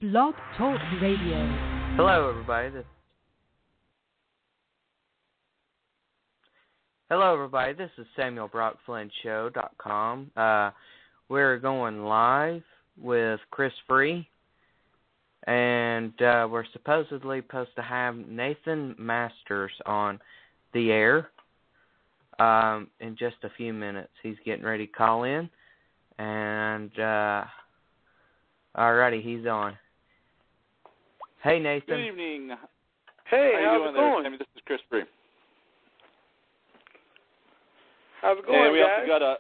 Blog Talk Radio. Hello, everybody. This is Samuel BrockFlynnShow.com. We're going live with Chris Free, and we're supposedly supposed to have Nathan Masters on the air in just a few minutes. He's getting ready to call in, and alrighty, he's on. Hey, Nathan. Good evening. Hey, how how's it going? Sammy? This is Chris Free. How's it going, we guys? also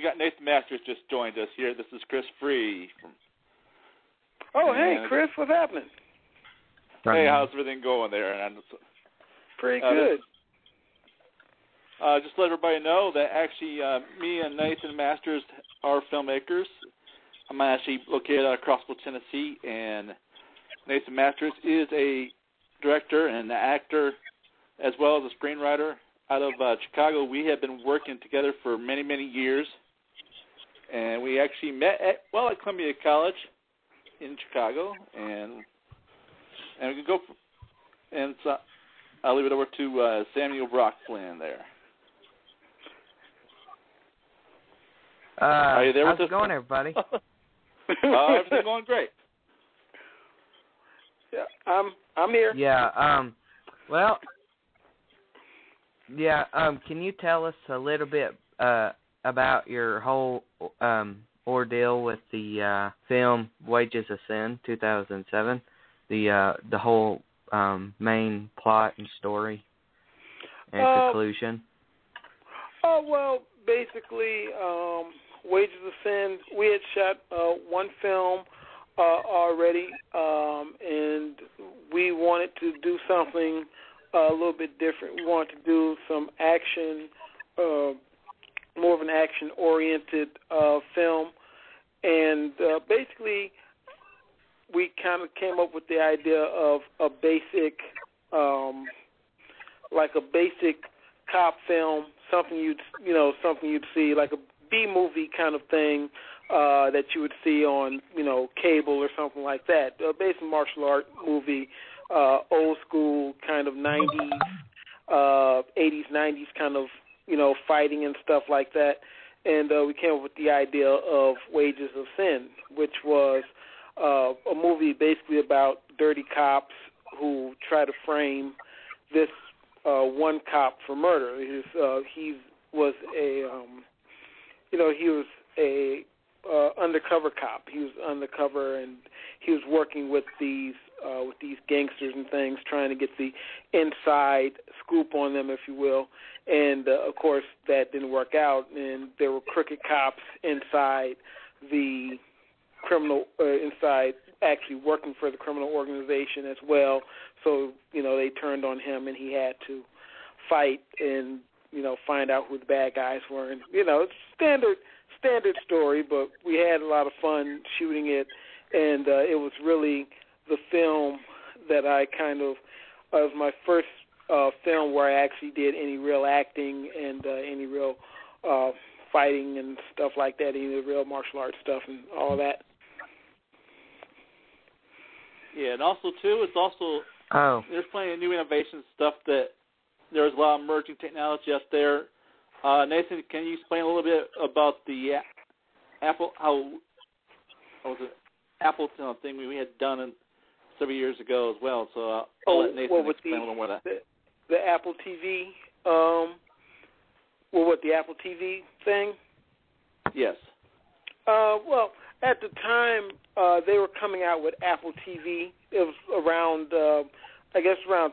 got Nathan Masters just joined us here. This is Chris Free. Hey, Chris, what's happening? Hey, how's everything going there? Pretty good. Just let everybody know that actually me and Nathan Masters are filmmakers. I'm actually located out of Crossville, Tennessee, and Nathan Masters is a director and an actor as well as a screenwriter out of Chicago. We have been working together for many, many years, and we actually met at Columbia College in Chicago, and we can go. And so I'll leave it over to Samuel Brock Flynn there. Are you there with us? How's it going, everybody? Everything's going great. Yeah, I'm here. Can you tell us a little bit about your whole ordeal with the film Wages of Sin, 2007, the whole main plot and story and conclusion? Basically, Wages of Sin, we had shot one film already, and we wanted to do something a little bit different. We wanted to do some action, more of an action-oriented film, and basically we kind of came up with the idea of a basic, like a basic cop film, something you'd see, like a B-movie kind of thing that you would see on, cable or something like that. Based martial art movie, old school kind of 90s, 80s, 90s kind of, fighting and stuff like that. And we came up with the idea of Wages of Sin, which was a movie basically about dirty cops who try to frame this one cop for murder. He was a undercover cop. He was undercover, and he was working with these gangsters and things, trying to get the inside scoop on them, if you will. And of course, that didn't work out. And there were crooked cops inside the criminal, inside actually working for the criminal organization as well. So they turned on him, and he had to fight and find out who the bad guys were. And it's standard story, but we had a lot of fun shooting it, and it was really the film that I was my first film where I actually did any real acting and any real fighting and stuff like that, any real martial arts stuff and all that. Yeah, and also, too, there's plenty of new innovation stuff that there's a lot of emerging technology out there. Nathan, can you explain a little bit about the Apple thing we had done several years ago as well? So I'll let Nathan explain a little more of that. The Apple TV, the Apple TV thing? Yes. At the time, they were coming out with Apple TV. It was around, around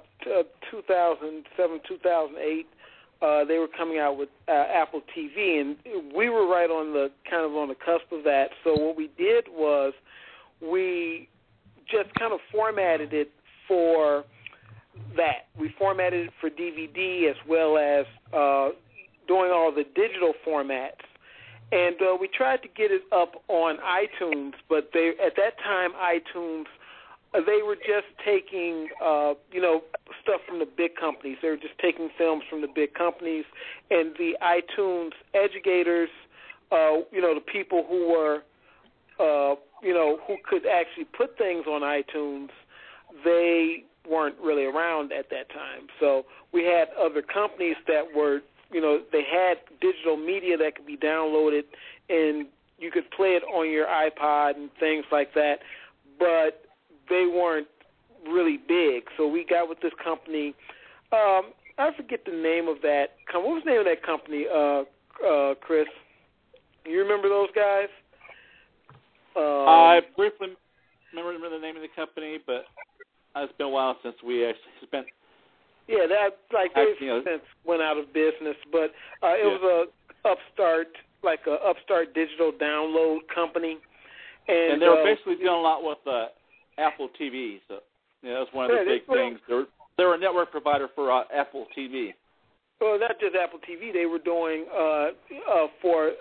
2007, 2008. They were coming out with Apple TV, and we were right on the cusp of that. So what we did was we just kind of formatted it for that. We formatted it for DVD as well as doing all the digital formats. And we tried to get it up on iTunes, but at that time, iTunes, they were just taking, stuff from the big companies. They were just taking films from the big companies, and the iTunes educators, the people who were who could actually put things on iTunes, they weren't really around at that time. So we had other companies that were, they had digital media that could be downloaded and you could play it on your iPod and things like that, but they weren't really big. So we got with this company. I forget the name of that. What was the name of that company, Chris? You remember those guys? I briefly remember the name of the company, but it's been a while since we actually spent. Yeah, they've since went out of business, but it was a upstart digital download company, and they were basically doing a lot with Apple TV. So that's one of the big things. They were a network provider for Apple TV. Well, not just Apple TV. They were doing for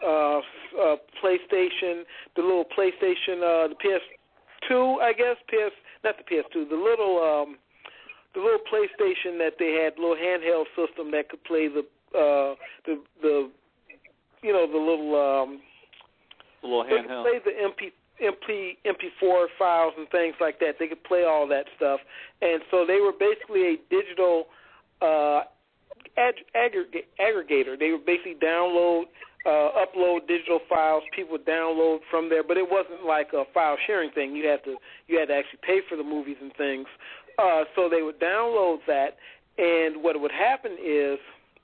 PlayStation, the little PlayStation, the PS2, I guess. Not the PS2. The little PlayStation that they had, little handheld system that could play the little handheld. They could play the MP4 files and things like that. They could play all that stuff, and so they were basically a digital aggregator. They would basically upload digital files. People would download from there, but it wasn't like a file sharing thing. You had to actually pay for the movies and things. So they would download that, and what would happen is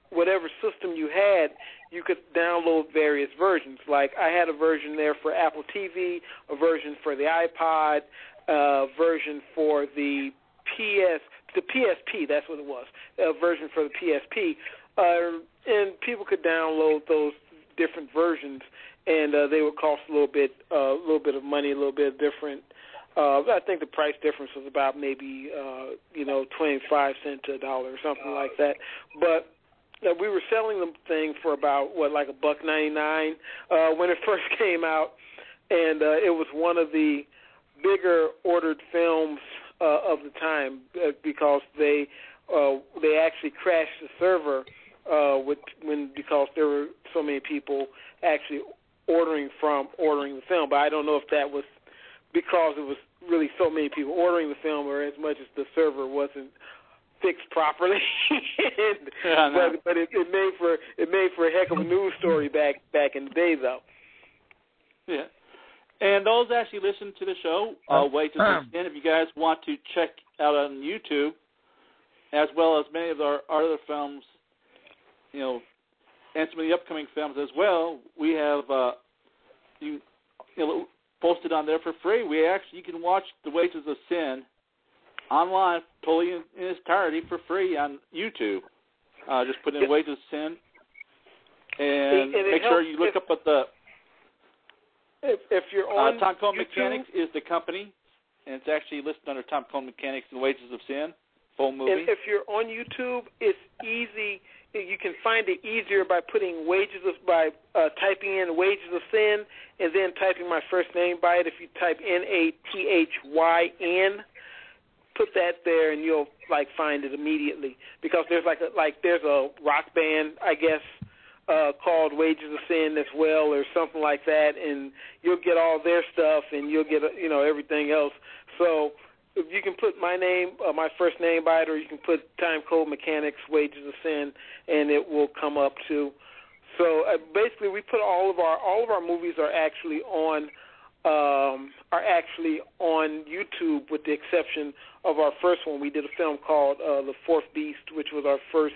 whatever system you had, you could download various versions. Like I had a version there for Apple TV, a version for the iPod, a version for the PSP, that's what it was, a version for the PSP. And people could download those different versions, and they would cost a little bit of money, a little bit different. I think the price difference was about maybe 25 cents to $1 or something like that. But we were selling the thing for about like $1.99 when it first came out, and it was one of the bigger ordered films of the time because they actually crashed the server because there were so many people actually ordering the film. But I don't know if that was because it was really so many people ordering the film, or as much as the server wasn't fixed properly. But it made for a heck of a news story back in the day, though. Yeah. And those actually listen to the show, Wages of Sin, if you guys want to check out on YouTube, as well as many of our other films, and some of the upcoming films as well, we have posted on there for free. You can watch The Wages of Sin online, totally in its entirety for free on YouTube. Just put in Wages of Sin, and make sure you look up at the. If you're on Tom Cone YouTube, Mechanics is the company, and it's actually listed under Tom Cone Mechanics and Wages of Sin, full movie. And if you're on YouTube, it's easy. You can find it easier by typing in Wages of Sin and then typing my first name by it. If you type NATHYN, put that there and you'll find it immediately, because there's there's a rock band, I guess, called Wages of Sin as well, or something like that, and you'll get all their stuff and you'll get everything else. So if you can put my name, my first name by it, or you can put Time Code Mechanics Wages of Sin, and it will come up too. So basically, we put all of our movies are actually on YouTube, with the exception of our first one. We did a film called The Fourth Beast, which was our first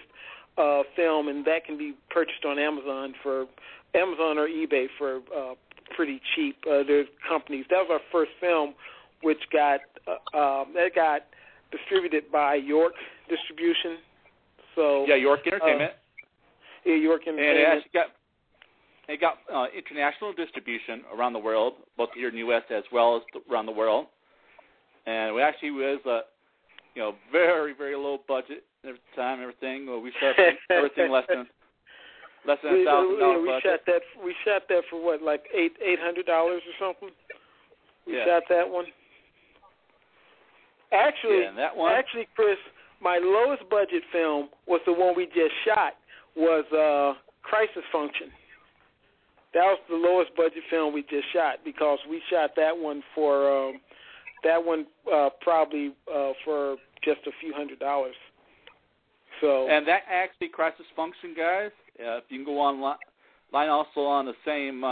film, and that can be purchased on Amazon or eBay for pretty cheap. There's companies. That was our first film, which got distributed by York Distribution. So York Entertainment. York Entertainment. And it got international distribution around the world, both here in the U.S. as well as around the world. And we actually was very, very low budget at the time. Everything we shot everything less than $1,000 budget. We shot that for what, like $800 or something. We shot that one. Actually, Chris, my lowest budget film was the one we just shot. Was Crisis Function. That was the lowest budget film we just shot because we shot that one for probably for just a few $100s. So. And that actually, Crisis Function, guys. If you can go online also on the same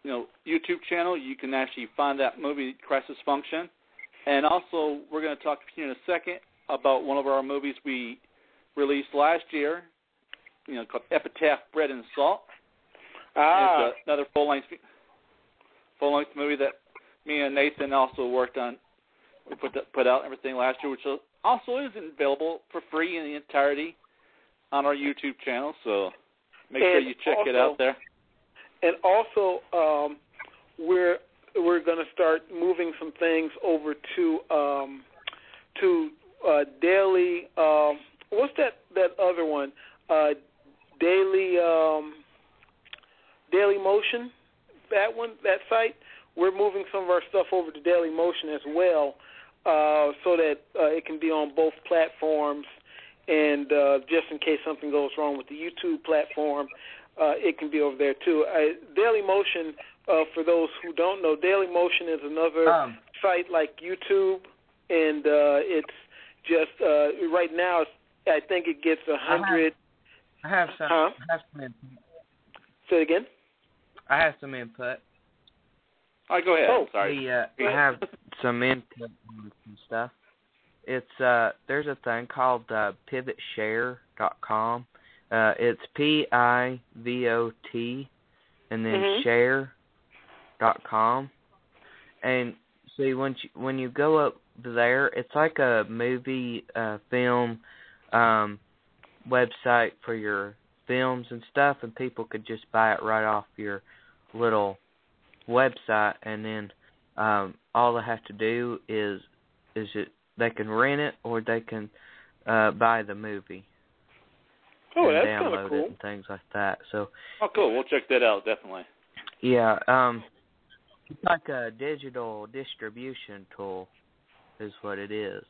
YouTube channel, you can actually find that movie, Crisis Function. And also, we're going to talk to you in a second about one of our movies we released last year, called Epitaph, Bread and Salt. It's another full-length movie that me and Nathan also worked on. We put out everything last year, which also is available for free in the entirety on our YouTube channel. So make sure you check it out there. And also, we're going to start moving some things over to Daily. What's that other one? Daily Motion. That one, that site. We're moving some of our stuff over to Daily Motion as well, so that it can be on both platforms. And just in case something goes wrong with the YouTube platform, it can be over there too. Daily Motion, for those who don't know, Daily Motion is another site like YouTube, and it's just right now. I think it gets 100. I have some input. Say it again. I have some input. All right, go ahead. Oh, sorry. I have some input on some stuff. It's there's a thing called pivotshare.com. It's PIVOT and then share.com. And see, when you go up there, it's like a movie film website for your films and stuff, and people could just buy it right off your little website, and then all they have to do is they can rent it or they can buy the movie. Oh, and that's download cool. it and things like that. So. Oh, cool. We'll check that out, definitely. Yeah, it's like a digital distribution tool is what it is.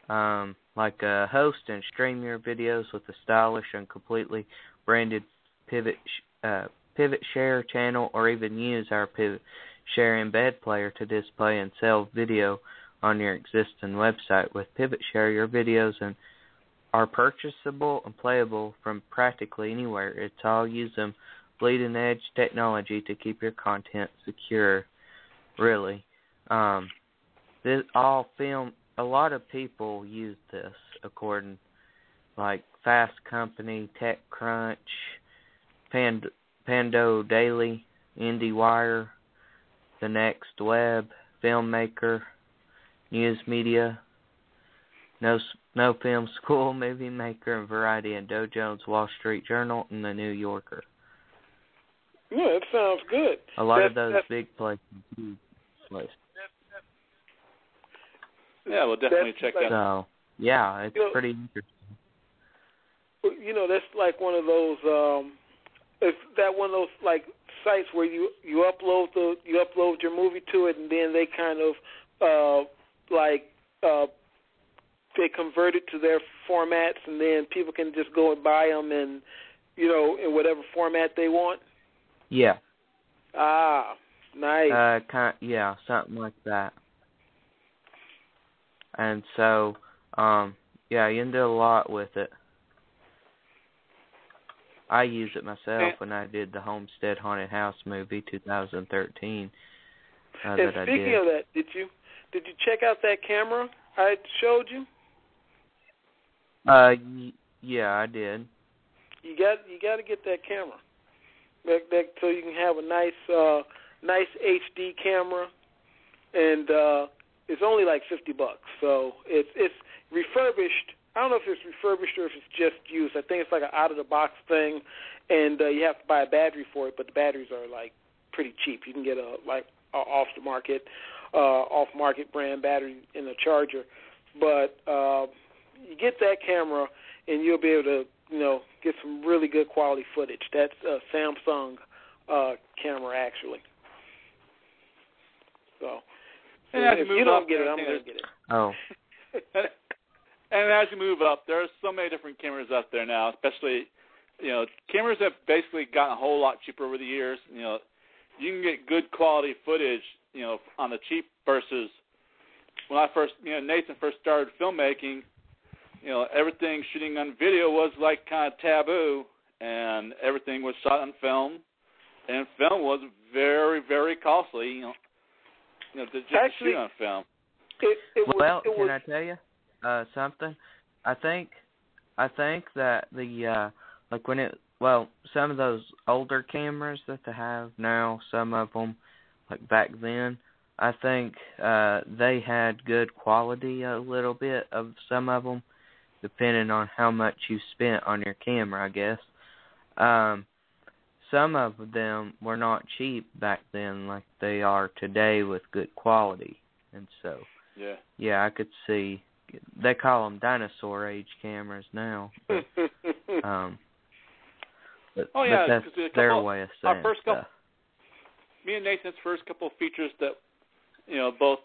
Like host and stream your videos with a stylish and completely branded Pivot Share channel, or even use our Pivot Share embed player to display and sell video on your existing website. With Pivot Share, your videos are purchasable and playable from practically anywhere. It's all using bleeding-edge technology to keep your content secure, really. This all film. A lot of people use this, according like Fast Company, TechCrunch, Pando Daily, IndieWire, The Next Web, Filmmaker, News Media, No Film School, Movie Maker, and Variety, and Dow Jones, Wall Street Journal, and The New Yorker. Yeah, that sounds good. A lot of those big places use this. Yeah, we'll definitely check that out. So, yeah, it's pretty interesting. That's like one of those. It's that one of those like sites where you upload your movie to it, and then they kind of they convert it to their formats, and then people can just go and buy them in whatever format they want. Yeah. Ah, nice. Yeah, something like that. And so, yeah, you can do a lot with it. I use it myself when I did the Homestead Haunted House movie, 2013. And speaking of that, did you check out that camera I showed you? Yeah, I did. You got to get that camera, so you can have a nice HD camera, and it's only like $50. So it's refurbished. I don't know if it's refurbished or if it's just used. I think it's like an out-of-the-box thing, and you have to buy a battery for it, but the batteries are like pretty cheap. You can get a off-market brand battery in a charger. But you get that camera, and you'll be able to get some really good quality footage. That's a Samsung camera, actually. So if you don't get it, I'm going to get it. Oh. And as you move up, there are so many different cameras out there now, especially cameras have basically gotten a whole lot cheaper over the years. You can get good quality footage, on the cheap versus when I first, Nathan first started filmmaking. Everything shooting on video was like kind of taboo, and everything was shot on film, and film was very, very costly. To just shoot on film. Can I tell you something? I think that some of those older cameras that they have now, some of them, like back then, I think they had good quality a little bit of some of them, depending on how much you spent on your camera, I guess. Some of them were not cheap back then like they are today with good quality. And so, yeah, I could see, they call them dinosaur age cameras now. But, but that's their way of saying stuff. Me and Nathan's first couple of features that, both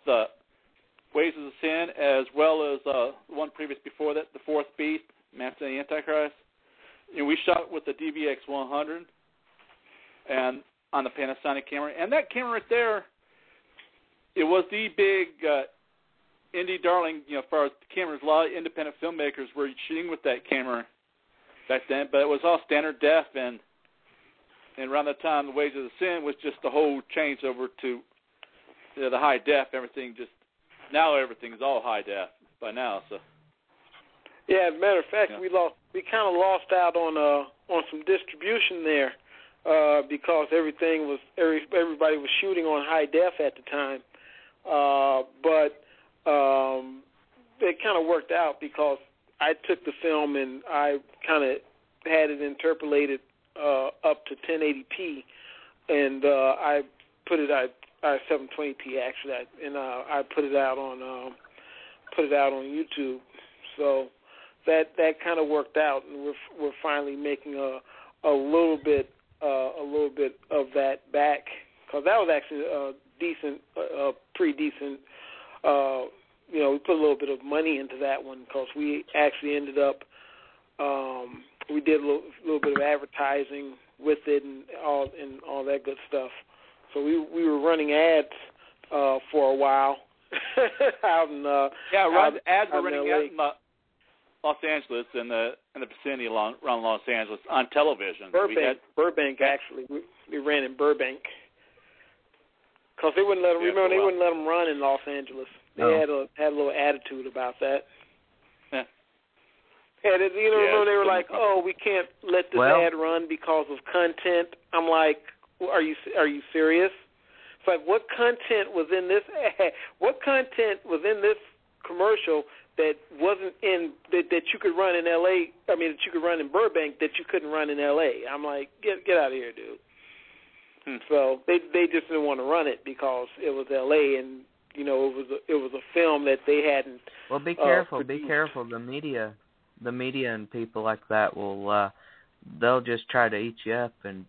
Ways of the Sin as well as the one previous before that, The Fourth Beast, Master of the Antichrist. We shot with the DVX-100 and on the Panasonic camera. And that camera right there, it was the big indie darling, as far as the cameras. A lot of independent filmmakers were shooting with that camera back then, but it was all standard def, and around that time, The Ways of the Sin was just the whole change over to the high def. Now everything's all high def by now. So. Yeah, as a matter of fact, we kind of lost out on some distribution there because everybody was shooting on high def at the time. But it kind of worked out because I took the film and I kind of had it interpolated up to 1080p, and I put it at 720p actually, and I put it out on YouTube. So that kind of worked out, and we're finally making a little bit of that back, because that was actually a decent, pretty decent. We put a little bit of money into that one because we actually ended up. We did a little bit of advertising with it and all that good stuff. So we were running ads for a while out in ads were running out in Los Angeles and the vicinity around Los Angeles on television. Burbank actually. We ran in Burbank because they wouldn't let them. Remember, they wouldn't let them run in Los Angeles. They had a little attitude about that. Yeah. And remember they were like, "Oh, we can't let this ad run because of content." I'm like, "Are you serious?" It's like, what content was in this ad? What content was in this commercial that wasn't in that you could run in L.A.? I mean, that you could run in Burbank that you couldn't run in L.A. I'm like, get out of here, dude. So they just didn't want to run it because it was L.A. and it was a film that they hadn't. Well, be careful. Produced. Be careful. The media and people like that will they'll just try to eat you up and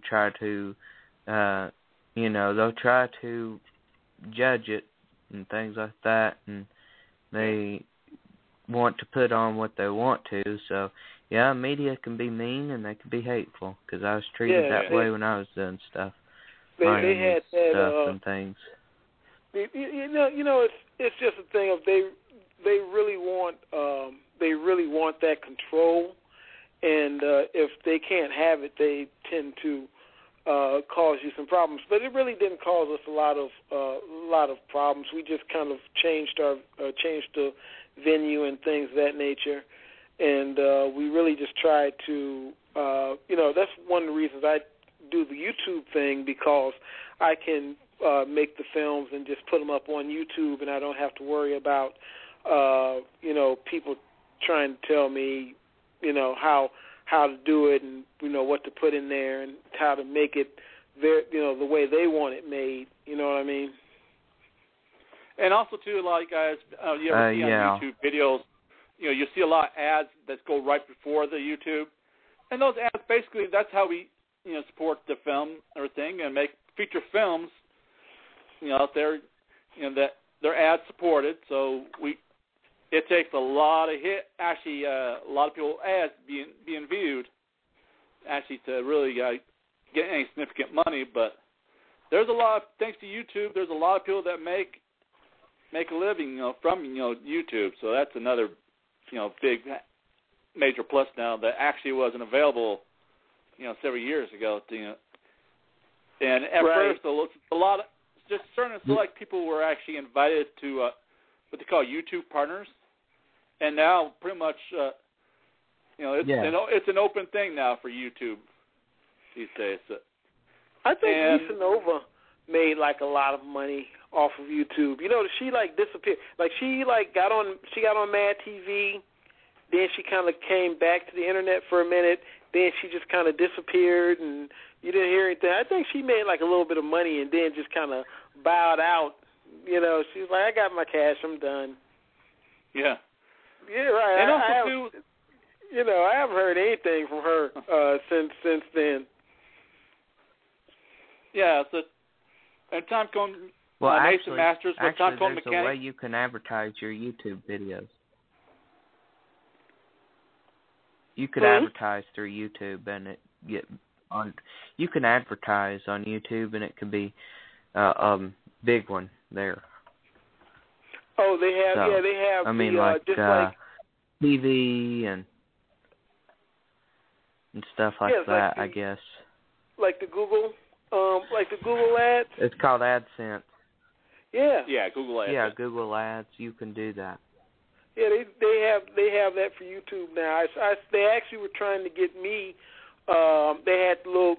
try to they'll try to judge it and things like that, and they want to put on what they want to. So yeah, media can be mean and they can be hateful, because I was treated that way when I was doing stuff. They had that stuff and things. It's just a thing of they really want that control, and if they can't have it, they tend to cause you some problems. But it really didn't cause us a lot of problems. We just kind of changed the venue and things of that nature, and we really just tried to that's one of the reasons I do the YouTube thing, because I can make the films and just put them up on YouTube, and I don't have to worry about people trying to tell me how to do it and what to put in there and how to make it the way they want it made. You know what I mean? And also too, like guys, you ever see on YouTube videos, you see a lot of ads that go right before the YouTube, and those ads basically, that's how we support the film and everything and make feature films out there, that they're ad supported. So it takes a lot of a lot of people ads being viewed actually to really get any significant money. But there's a lot of, thanks to YouTube, there's a lot of people that make a living, from YouTube. So that's another, big major plus now that actually wasn't available, several years ago. And at first, a lot of just certain select people were actually invited to what they call YouTube partners, and now pretty much, it's an open thing now for YouTube these days. I think Lisa Nova made a lot of money off of YouTube. She disappeared. She got on Mad TV, then she kind of came back to the internet for a minute, then she just kind of disappeared and you didn't hear anything. I think she made a little bit of money and then just kind of bowed out. She's like, I got my cash, I'm done. Yeah. Yeah, right. And I haven't heard anything from her since then. Yeah, and Tom Cone, Nathan Masters, with Tom Cone there's Mechanic. a way you can advertise your YouTube videos. You could advertise through YouTube, and it get on. You can advertise on YouTube, and it could be a big one there. Oh, they have. They have. I mean, TV and stuff like that. I guess. Like the Google ads. It's called AdSense. Yeah. Yeah, Google Ads. Yeah, Google Ads. You can do that. Yeah, they have that for YouTube now. They actually were trying to get me. They had the little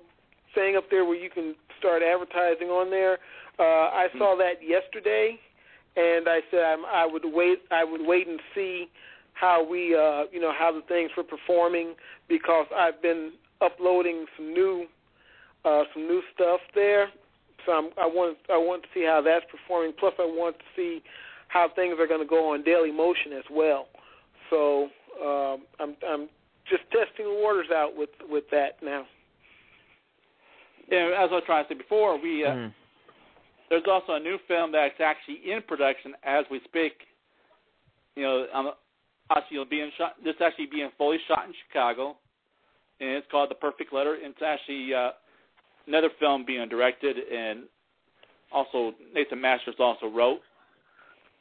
thing up there where you can start advertising on there. I saw that yesterday, and I said I would wait and see how how the things were performing, because I've been uploading some new stuff there. So I want to see how that's performing. Plus, I want to see how things are going to go on Daily Motion as well. So I'm just testing the waters out with that now. Yeah, as I was trying to say before, there's also a new film that's actually in production as we speak. Actually this actually being fully shot in Chicago, and it's called The Perfect Letter. And it's actually another film being directed, and also Nathan Masters also wrote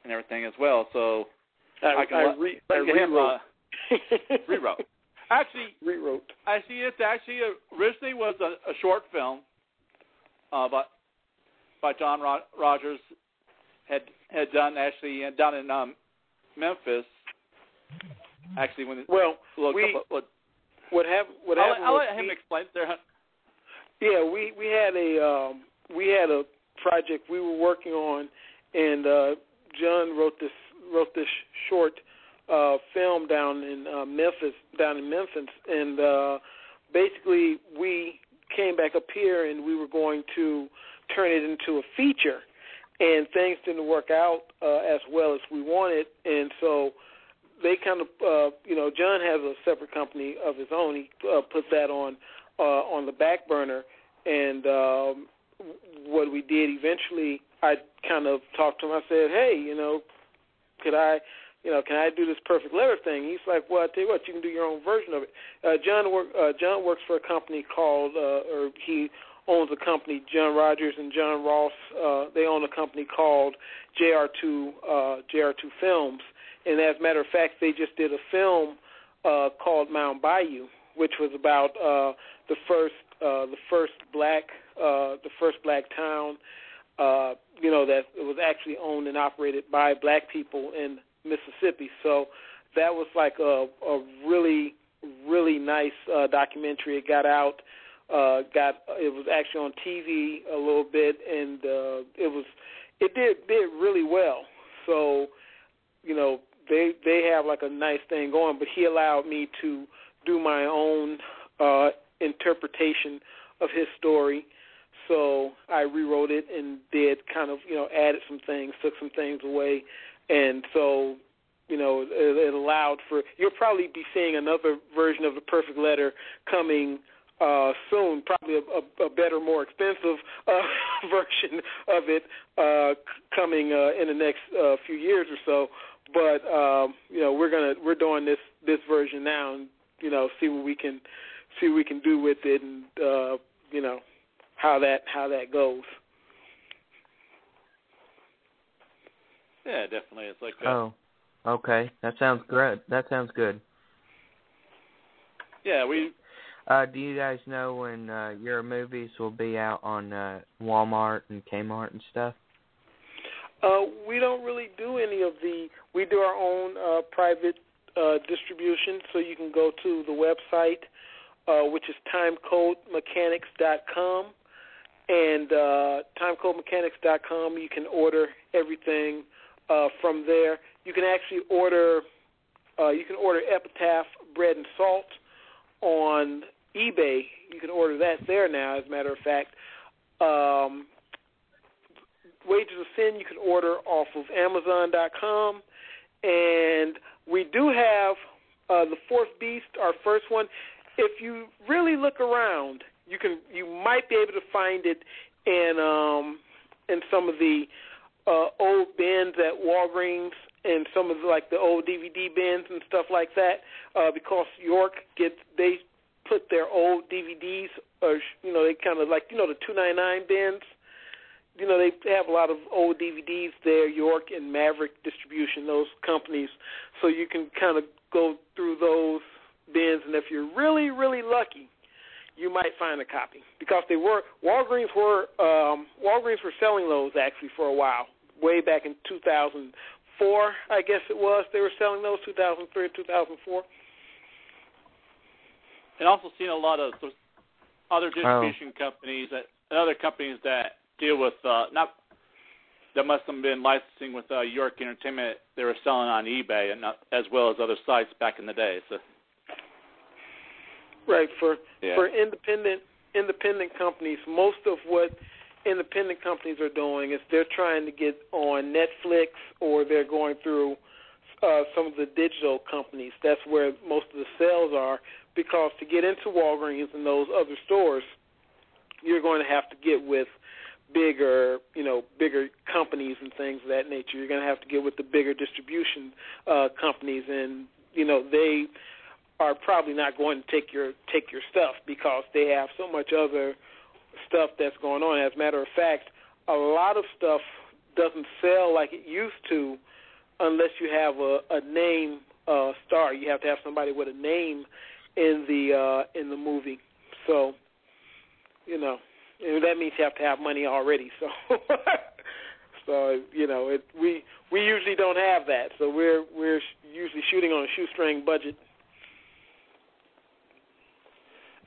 and everything as well. So I rewrote. Actually, rewrote. It's actually originally was a short film, by John Rogers had done actually down in Memphis. Actually, what happened? I'll let him explain there. Yeah, we had a project we were working on, and John wrote this short film down in Memphis, and basically we came back up here and we were going to turn it into a feature, and things didn't work out as well as we wanted, and so they kind of, John has a separate company of his own. He put that on the back burner, and what we did eventually, I kind of talked to him. I said, hey, can I do this Perfect Letter thing? He's like, well, I tell you what, you can do your own version of it. John works for a company called, or he owns a company, John Rogers and John Ross. They own a company called JR2 Films. And as a matter of fact, they just did a film called Mount Bayou, which was about the first black town, that was actually owned and operated by black people in Mississippi. So that was like a really, really nice documentary. It got out. It was actually on TV a little bit, and it did really well. So, they have like a nice thing going, but he allowed me to do my own interpretation of his story. So I rewrote it and did kind of, added some things, took some things away, and so, it allowed for, you'll probably be seeing another version of The Perfect Letter coming soon, probably a better, more expensive version of it coming in the next few years or so. But we're doing this version now, and see what we can see what we can do with it, and how that goes. Yeah, definitely. It's like Oh, okay. That sounds good. Yeah, we. Do you guys know when your movies will be out on Walmart and Kmart and stuff? We don't really do any of we do our own private distribution, so you can go to the website, which is timecodemechanics.com, and timecodemechanics.com, you can order everything from there. You can actually order Epitaph bread and salt on eBay. You can order that there now, as a matter of fact. Wages of Sin you can order off of Amazon.com, and we do have the Fourth Beast, our first one. If you really look around, you might be able to find it in some of the old bins at Walgreens and some of the old DVD bins and stuff like that, because York they put their old DVDs, or they kind of the $2.99 bins. They have a lot of old DVDs there, York and Maverick Distribution, those companies. So you can kind of go through those bins, and if you're really, really lucky, you might find a copy, because Walgreens were selling those actually for a while, way back in 2004, I guess it was. They were selling those 2003 or 2004. And also seen a lot of other distribution companies and other companies that deal with that must have been licensing with York Entertainment. They were selling on eBay and as well as other sites back in the day. So. Right, for independent companies, most of what independent companies are doing is they're trying to get on Netflix, or they're going through some of the digital companies. That's where most of the sales are, because to get into Walgreens and those other stores, you're going to have to get with bigger companies and things of that nature. You're going to have to get with the bigger distribution companies, and they are probably not going to take your stuff, because they have so much other stuff that's going on. As a matter of fact, a lot of stuff doesn't sell like it used to unless you have a name star. You have to have somebody with a name in the movie. So, that means you have to have money already. So, we usually don't have that. So we're usually shooting on a shoestring budget.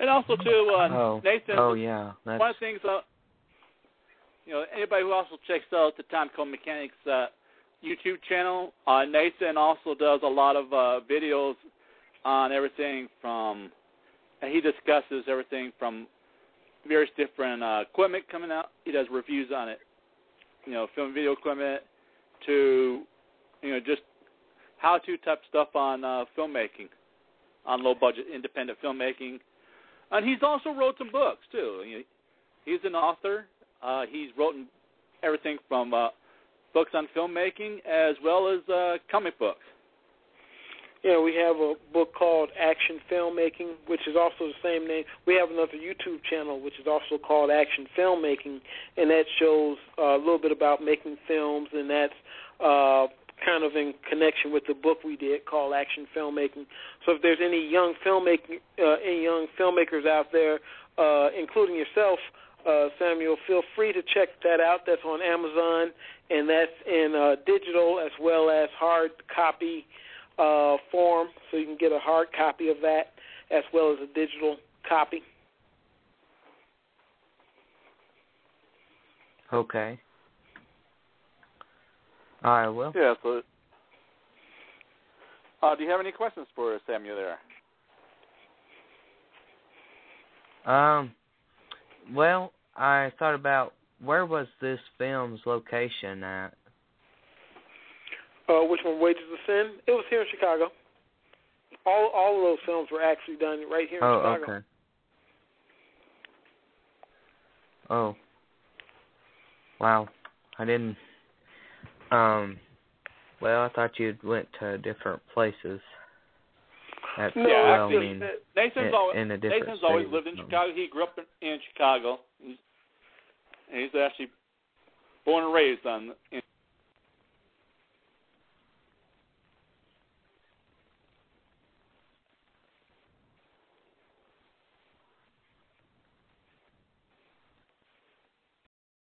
And also too, Nathan. Oh yeah. One of the things, anybody who also checks out the Time Code Mechanics YouTube channel, Nathan also does a lot of videos on everything from. And he discusses everything from various different equipment coming out. He does reviews on it, film and video equipment, to, just how-to type stuff on filmmaking, on low-budget independent filmmaking. And he's also wrote some books, too. He's an author. He's written everything from books on filmmaking as well as comic books. Yeah, we have a book called Action Filmmaking, which is also the same name. We have another YouTube channel, which is also called Action Filmmaking, and that shows a little bit about making films, and that's kind of in connection with the book we did called Action Filmmaking. So if there's any young filmmakers out there, including yourself, Samuel, feel free to check that out. That's on Amazon, and that's in digital as well as hard copy form, so you can get a hard copy of that as well as a digital copy. Okay. All right, well. Yeah, so do you have any questions for Samuel there? Well, I thought about, where was this film's location at? Which one, Wages of Sin? It was here in Chicago. All of those films were actually done right here in Chicago. Oh, okay. Oh. Wow. I didn't... Well, I thought you'd went to different places. That's No, well, actually, I mean, Nathan's in always lived in Chicago. He grew up in Chicago. He's actually born and raised in